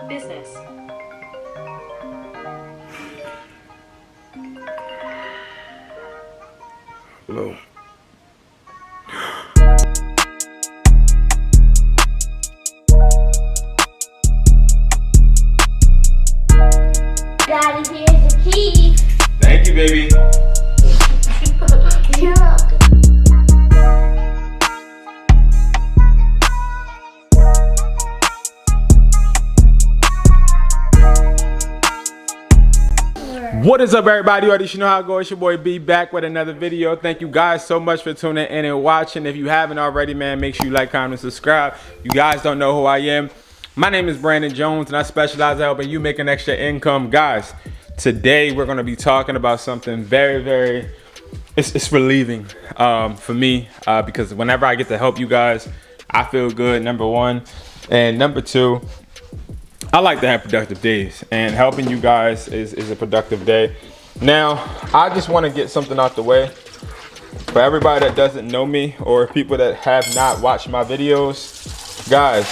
business. Hello. Daddy, here's the key. Thank you, baby. You're welcome. What is up, everybody? You already know how it goes. It's your boy B back with another video. Thank you guys so much for tuning in and watching. If you haven't already, man, make sure you like, comment, and subscribe. You guys don't know who I am. My name is Brandon Jones, and I specialize in helping you make an extra income. Guys, today we're going to be talking about something very, it's relieving for me because whenever I get to help you guys, I feel good, number one. And number two, I like to have productive days, and helping you guys is a productive day. Now, I just want to get something out the way. For everybody that doesn't know me or people that have not watched my videos, guys,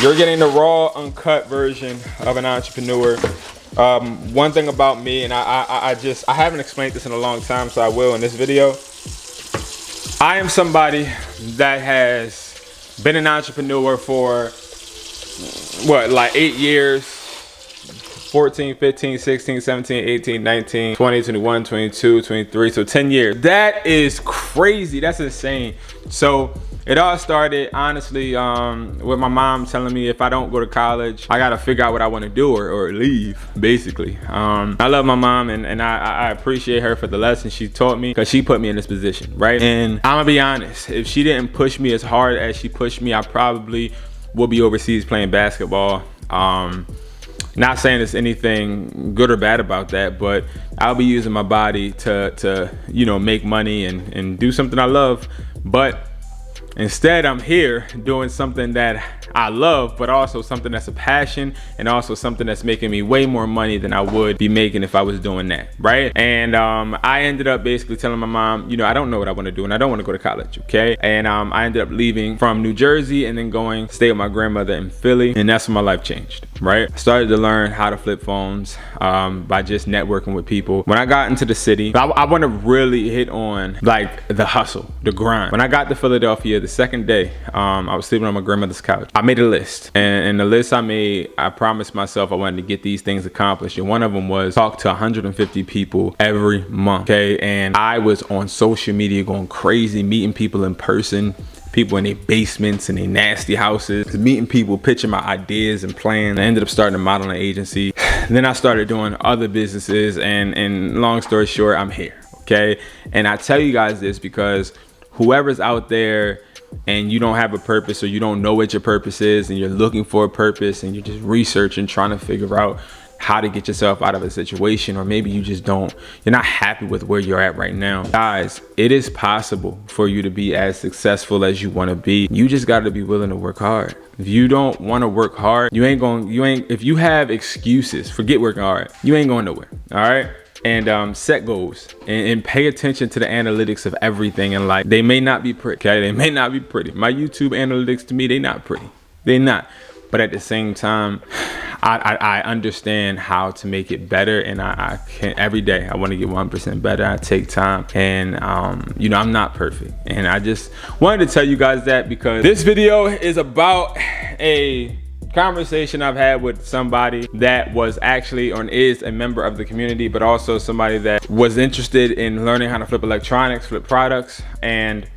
you're getting the raw, uncut version of an entrepreneur. One thing about me, and I haven't explained this in a long time, so I will in this video. I am somebody that has been an entrepreneur for what, like 8 years, 14, 15, 16, 17, 18, 19, 20, 21, 22, 23, so 10 years. That is crazy. That's insane. So it all started, honestly, with my mom telling me if I don't go to college, I gotta figure out what I want to do or leave, basically. I love my mom, and I appreciate her for the lessons she taught me, because she put me in this position, right? And I'm gonna be honest, if she didn't push me as hard as she pushed me, I probably will be overseas playing basketball. Not saying there's anything good or bad about that, but I'll be using my body to you know, make money and do something I love. But instead, I'm here doing something that I love, but also something that's a passion, and also something that's making me way more money than I would be making if I was doing that, right? And I ended up basically telling my mom, you know, I don't know what I want to do, and I don't want to go to college, okay? And I ended up leaving from New Jersey and then going stay with my grandmother in Philly, and that's when my life changed, right? I started to learn how to flip phones by just networking with people. When I got into the city, I want to really hit on like the hustle, the grind. When I got to Philadelphia, the second day, I was sleeping on my grandmother's couch. I made a list, and the list I made, I promised myself I wanted to get these things accomplished, and one of them was talk to 150 people every month, okay? And I was on social media going crazy, meeting people in person, people in their basements and their nasty houses, meeting people, pitching my ideas and plans. I ended up starting a modeling agency. Then I started doing other businesses, and long story short, I'm here, okay? And I tell you guys this because whoever's out there and you don't have a purpose, or you don't know what your purpose is, and you're looking for a purpose, and you're just researching, trying to figure out how to get yourself out of a situation, or maybe you just you're not happy with where you're at right now. Guys, it is possible for you to be as successful as you want to be. You just got to be willing to work hard. If you don't want to work hard, if you have excuses, forget working hard. You ain't going nowhere, all right? And set goals and pay attention to the analytics of everything in life. They may not be pretty, okay? They may not be pretty. My YouTube analytics, to me, they not pretty. They're not. But at the same time, I understand how to make it better, and I can every day. I want to get 1% better. I take time, and you know, I'm not perfect, and I just wanted to tell you guys that because this video is about a conversation I've had with somebody that was actually or is a member of the community, but also somebody that was interested in learning how to flip electronics, flip products, and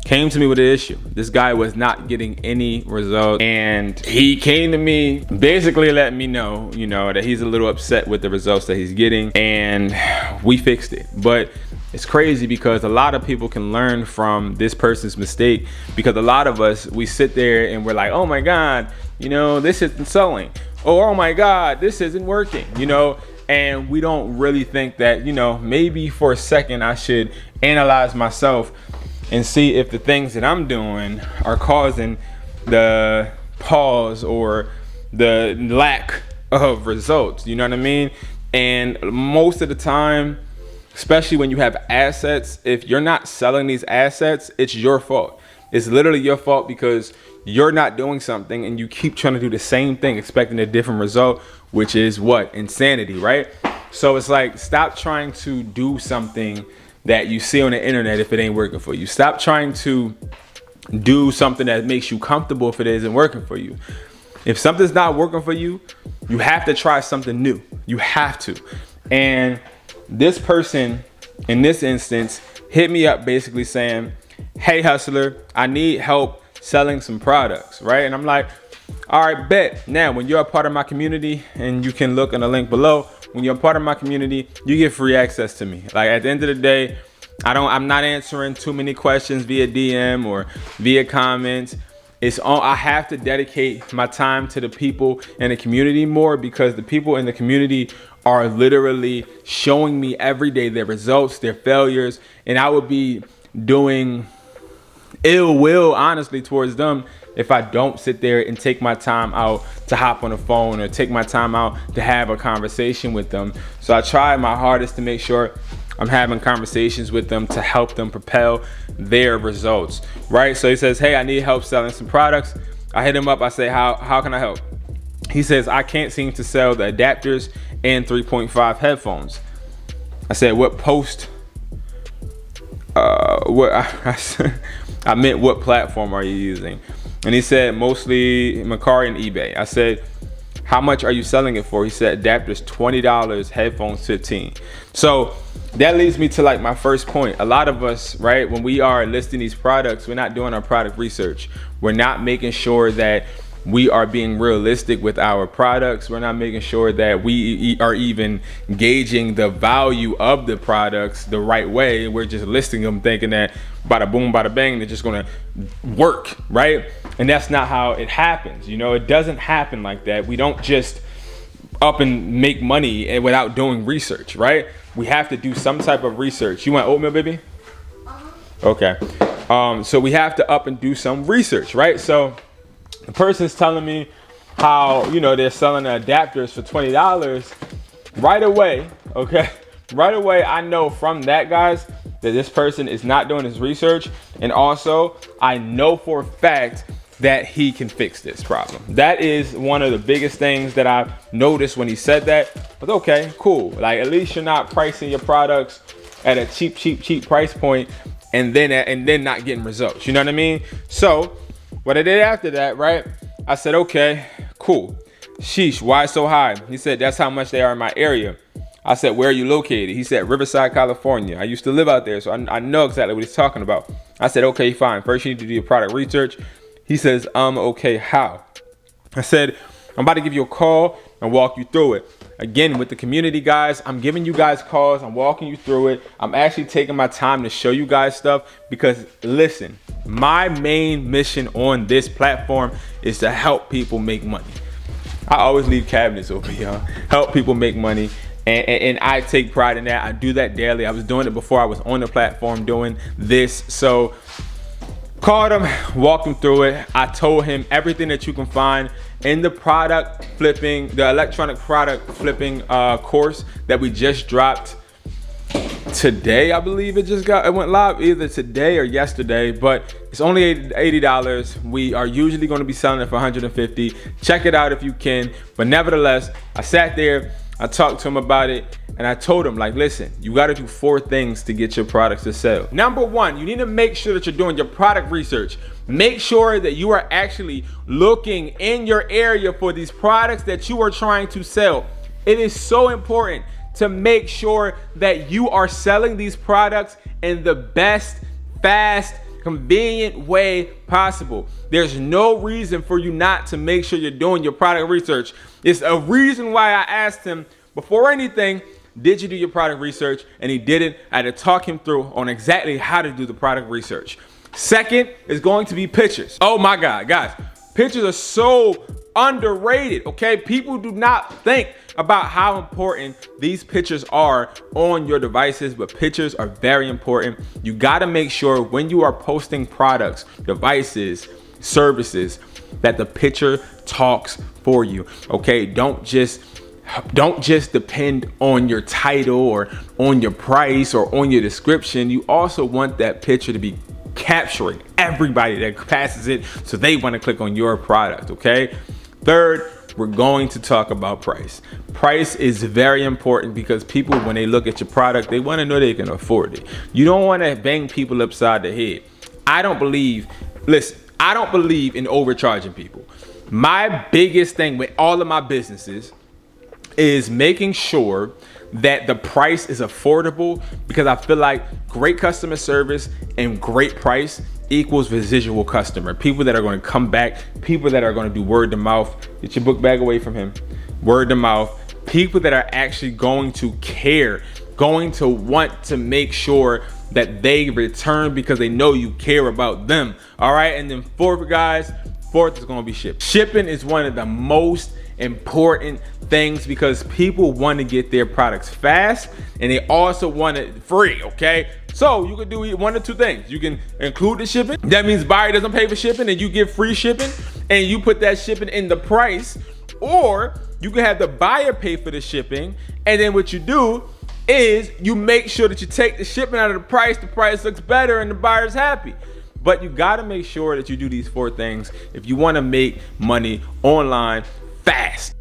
came to me with an issue. This guy was not getting any results, and he came to me, basically letting me know, you know, that he's a little upset with the results that he's getting, and we fixed it. But it's crazy because a lot of people can learn from this person's mistake, because a lot of us, we sit there and we're like, oh my God, you know, this isn't selling. Oh my God, this isn't working, you know? And we don't really think that, you know, maybe for a second I should analyze myself and see if the things that I'm doing are causing the pause or the lack of results, you know what I mean? And most of the time, especially when you have assets, if you're not selling these assets, it's your fault. It's literally your fault because you're not doing something and you keep trying to do the same thing expecting a different result, which is what? Insanity, right? So it's like, stop trying to do something that you see on the internet if it ain't working for you. Stop trying to do something that makes you comfortable if it isn't working for you. If something's not working for you, you have to try something new. You have to. And this person in this instance hit me up basically saying, hey hustler, I need help selling some products, right? And I'm like, all right, bet. Now, when you're a part of my community, and you can look in the link below, when you're a part of my community, you get free access to me. Like, at the end of the day, I'm not answering too many questions via DM or via comments. I have to dedicate my time to the people in the community more, because the people in the community are literally showing me every day their results, their failures, and I would be doing ill will, honestly, towards them if I don't sit there and take my time out to hop on the phone or take my time out to have a conversation with them. So I try my hardest to make sure I'm having conversations with them to help them propel their results, right? So he says, hey, I need help selling some products. I hit him up. I say, how can I help? He says, I can't seem to sell the adapters and 3.5 headphones. I said, what post? I meant, what platform are you using? And he said, mostly MERCARI and eBay. I said, how much are you selling it for? He said, adapters $20, headphones $15. So that leads me to like my first point. A lot of us, right, when we are listing these products, we're not doing our product research. We're not making sure that we are being realistic with our products. We're not making sure that we are even gauging the value of the products the right way. We're just listing them thinking that bada boom, bada bang, they're just gonna work, right? And that's not how it happens. You know, it doesn't happen like that. We don't just up and make money without doing research, right? We have to do some type of research. You want oatmeal, baby? Okay. So we have to up and do some research, right? So the person's telling me how, you know, they're selling the adapters for $20 right away. Okay. Right away, I know from that, guys, that this person is not doing his research. And also, I know for a fact that he can fix this problem. That is one of the biggest things that I've noticed when he said that. But okay, cool. Like, at least you're not pricing your products at a cheap price point and then not getting results. You know what I mean? So what I did after that, right? I said, okay, cool. Sheesh, why so high? He said, that's how much they are in my area. I said, where are you located? He said, Riverside, California. I used to live out there, so I know exactly what he's talking about. I said, okay, fine. First, you need to do your product research. He says, okay, how? I said, I'm about to give you a call and walk you through it. Again, with the community, guys, I'm giving you guys calls. I'm walking you through it. I'm actually taking my time to show you guys stuff because, listen, my main mission on this platform is to help people make money. I always leave cabinets open, y'all. Help people make money. And I take pride in that. I do that daily. I was doing it before I was on the platform doing this. So called him, walked him through it. I told him everything that you can find in the product flipping, the electronic product flipping course that we just dropped today. I believe it went live either today or yesterday, but it's only $80. We are usually going to be selling it for $150. Check it out if you can. But nevertheless, I sat there, I talked to him about it, and I told him, like, listen, you got to do 4 things to get your products to sell. Number 1, you need to make sure that you're doing your product research. Make sure that you are actually looking in your area for these products that you are trying to sell. It is so important to make sure that you are selling these products in the best, fast, convenient way possible. There's no reason for you not to make sure you're doing your product research. It's a reason why I asked him before anything, did you do your product research? And he didn't. I had to talk him through on exactly how to do the product research. Second is going to be pictures. Oh my God, guys, pictures are so underrated, okay? People do not think about how important these pictures are on your devices, but pictures are very important. You gotta make sure when you are posting products, devices, services, that the picture talks for you, okay? Don't just depend on your title or on your price or on your description. You also want that picture to be capturing everybody that passes it, so they want to click on your product, okay? Third, we're going to talk about price. Price is very important because people, when they look at your product, they want to know they can afford it. You don't want to bang people upside the head. I don't believe in overcharging people. My biggest thing with all of my businesses is making sure that the price is affordable, because I feel like great customer service and great price equals residual customer. People that are going to come back, people that are going to do word of mouth. Get your book bag away from him. Word of mouth. People that are actually going to care, going to want to make sure that they return because they know you care about them. All right. And then fourth is going to be shipping. Shipping is one of the most important things because people want to get their products fast and they also want it free, okay? So you can do one of two things. You can include the shipping. That means buyer doesn't pay for shipping and you get free shipping and you put that shipping in the price, or you can have the buyer pay for the shipping, and then what you do is you make sure that you take the shipping out of the price looks better and the buyer's happy. But you gotta make sure that you do these four things if you wanna make money online fast.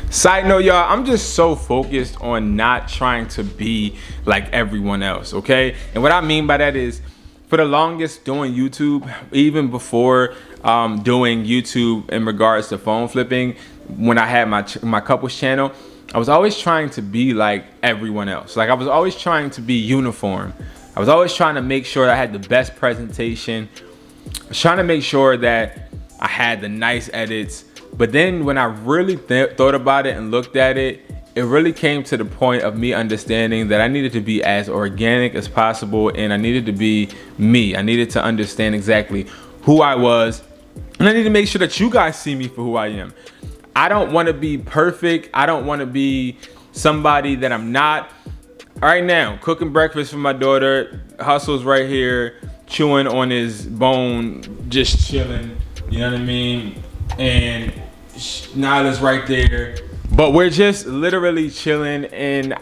Side note, y'all, I'm just so focused on not trying to be like everyone else, okay? And what I mean by that is, for the longest doing YouTube, even before doing YouTube in regards to phone flipping, when I had my couples channel, I was always trying to be like everyone else. Like I was always trying to be uniform. I was always trying to make sure I had the best presentation. I was trying to make sure that I had the nice edits. But then when I really thought about it and looked at it, it really came to the point of me understanding that I needed to be as organic as possible, and I needed to be me. I needed to understand exactly who I was, and I need to make sure that you guys see me for who I am. I don't want to be perfect. I don't want to be somebody that I'm not. Right now, cooking breakfast for my daughter. Hustle's right here, chewing on his bone, just chilling. You know what I mean? And Nyla's right there. But we're just literally chilling, and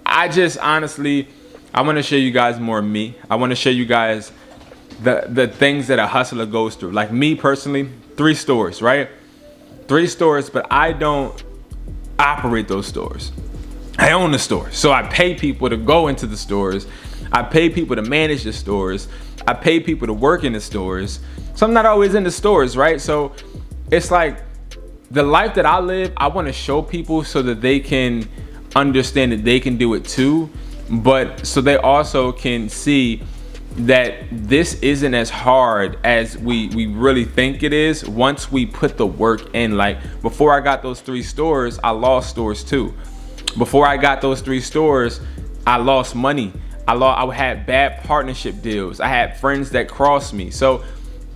I just honestly, I want to show you guys more of me. I want to show you guys the things that a hustler goes through. Like me personally, 3 stores, right? 3 stores, but I don't operate those stores. I own the stores. So I pay people to go into the stores. I pay people to manage the stores. I pay people to work in the stores. So I'm not always in the stores, right? So it's like the life that I live, I want to show people so that they can understand that they can do it too, but so they also can see that this isn't as hard as we really think it is once we put the work in. Like before I got those 3 stores, I lost stores too. Before I got those 3 stores, I lost money. I had bad partnership deals. I had friends that crossed me. So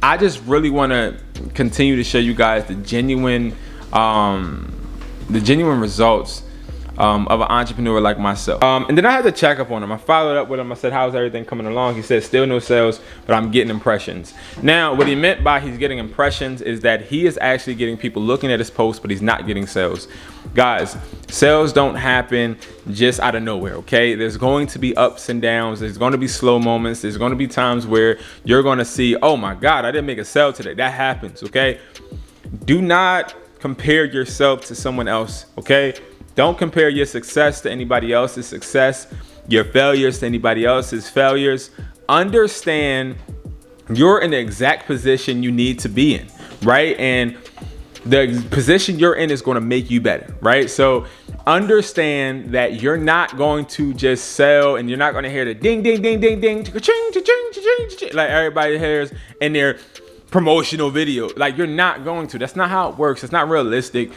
I just really want to continue to show you guys the genuine results of an entrepreneur like myself. And then I had to check up on him. I followed up with him. I said, how's everything coming along? He said, still no sales, but I'm getting impressions. Now, what he meant by he's getting impressions is that he is actually getting people looking at his post, but he's not getting sales. Guys, sales don't happen just out of nowhere, okay? There's going to be ups and downs. There's going to be slow moments. There's going to be times where you're going to see, oh my God, I didn't make a sale today. That happens, okay? Do not compare yourself to someone else, okay? Don't compare your success to anybody else's success, your failures to anybody else's failures. Understand you're in the exact position you need to be in, right? And the position you're in is going to make you better, right? So understand that you're not going to just sell, and you're not going to hear the ding, ding, ding, ding, ding, cha-ching, cha-ching, cha-ching, cha-ching, like everybody hears in their promotional video. Like you're not going to. That's not how it works. It's not realistic.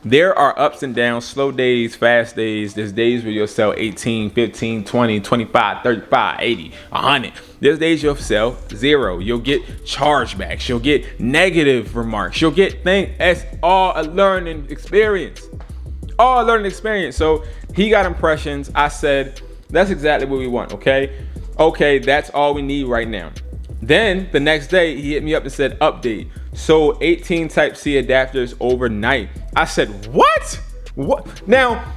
There are ups and downs, slow days, fast days. There's days where you'll sell 18, 15, 20, 25, 35, 80, 100. There's days you'll sell 0. You'll get chargebacks. You'll get negative remarks. You'll get things. It's all a learning experience. All a learning experience. So he got impressions. I said, that's exactly what we want, okay? Okay, that's all we need right now. Then the next day he hit me up and said, update. Sold 18 Type-C adapters overnight. I said, what? Now,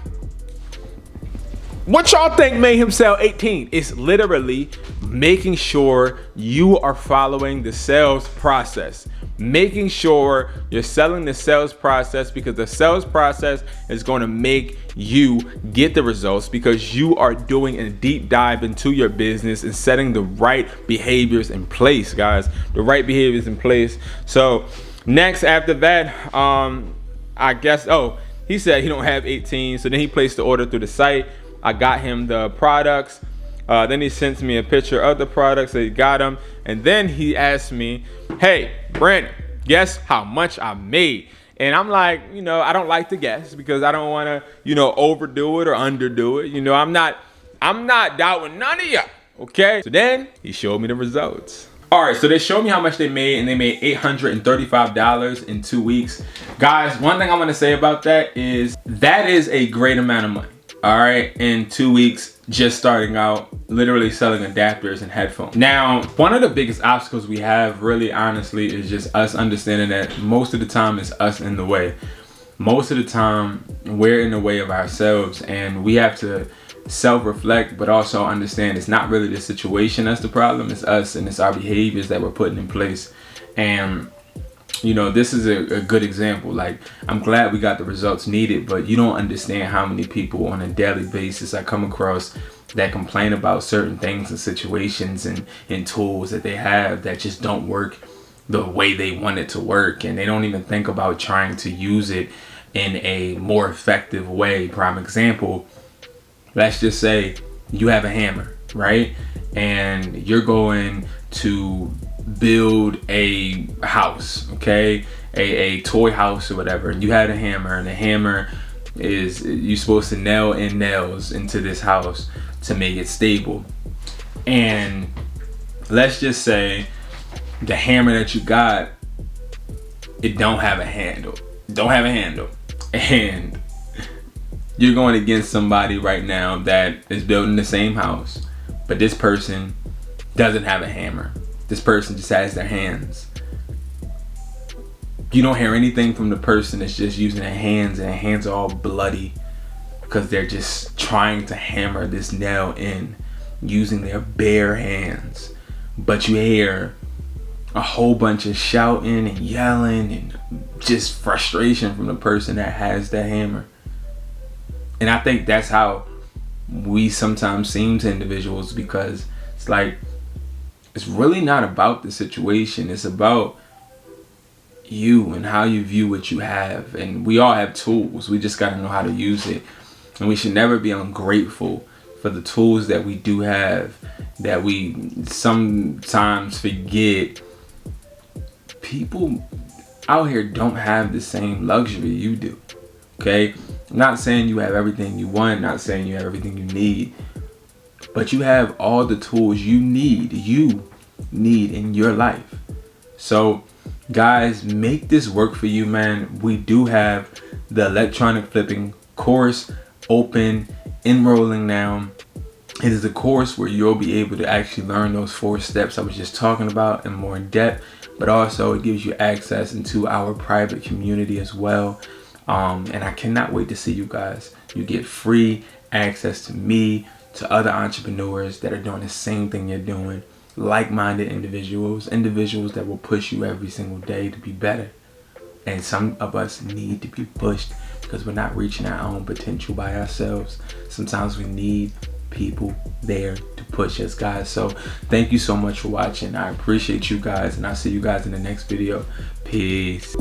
What y'all think made him sell 18? It's literally making sure you are following the sales process. Making sure you're selling the sales process, because the sales process is going to make you get the results, because you are doing a deep dive into your business and setting the right behaviors in place, guys. The right behaviors in place. So next after that, I guess, oh, he said he don't have 18. So then he placed the order through the site. I got him the products. Then he sent me a picture of the products that he got them. And then he asked me, hey, Brandon, guess how much I made? And I'm like, you know, I don't like to guess, because I don't want to, you know, overdo it or underdo it. You know, I'm not doubting none of y'all. Okay. So then he showed me the results. All right, so they showed me how much they made, and they made $835 in 2 weeks. Guys, one thing I want to say about that is a great amount of money. All right, in 2 weeks, just starting out, literally selling adapters and headphones. Now, one of the biggest obstacles we have, really honestly, is just us understanding that most of the time it's us in the way. Most of the time we're in the way of ourselves, and we have to self-reflect, but also understand it's not really the situation that's the problem, it's us, and it's our behaviors that we're putting in place. And you know, this is a good example. Like, I'm glad we got the results needed, but you don't understand how many people on a daily basis I come across that complain about certain things and situations and tools that they have that just don't work the way they want it to work, and they don't even think about trying to use it in a more effective way. Prime example, let's just say you have a hammer, right? And you're going to build a house, okay? A toy house or whatever, and you had a hammer, and the hammer is, you're supposed to nail in nails into this house to make it stable. And let's just say the hammer that you got, it don't have a handle. And you're going against somebody right now that is building the same house, but this person doesn't have a hammer. This person just has their hands. You don't hear anything from the person that's just using their hands, and their hands are all bloody because they're just trying to hammer this nail in using their bare hands. But you hear a whole bunch of shouting and yelling and just frustration from the person that has the hammer. And I think that's how we sometimes seem to individuals, because it's like, it's really not about the situation. It's about you and how you view what you have. And we all have tools. We just got to know how to use it. And we should never be ungrateful for the tools that we do have, that we sometimes forget. People out here don't have the same luxury you do. Okay? I'm not saying you have everything you want, not saying you have everything you need, but you have all the tools you need in your life. So guys, make this work for you, man. We do have the electronic flipping course open, enrolling now. It is a course where you'll be able to actually learn those 4 steps I was just talking about in more depth, but also it gives you access into our private community as well. And I cannot wait to see you guys. You get free access to me, to other entrepreneurs that are doing the same thing you're doing, like-minded individuals that will push you every single day to be better. And some of us need to be pushed because we're not reaching our own potential by ourselves. Sometimes we need people there to push us, guys. So thank you so much for watching. I appreciate you guys, and I'll see you guys in the next video. Peace.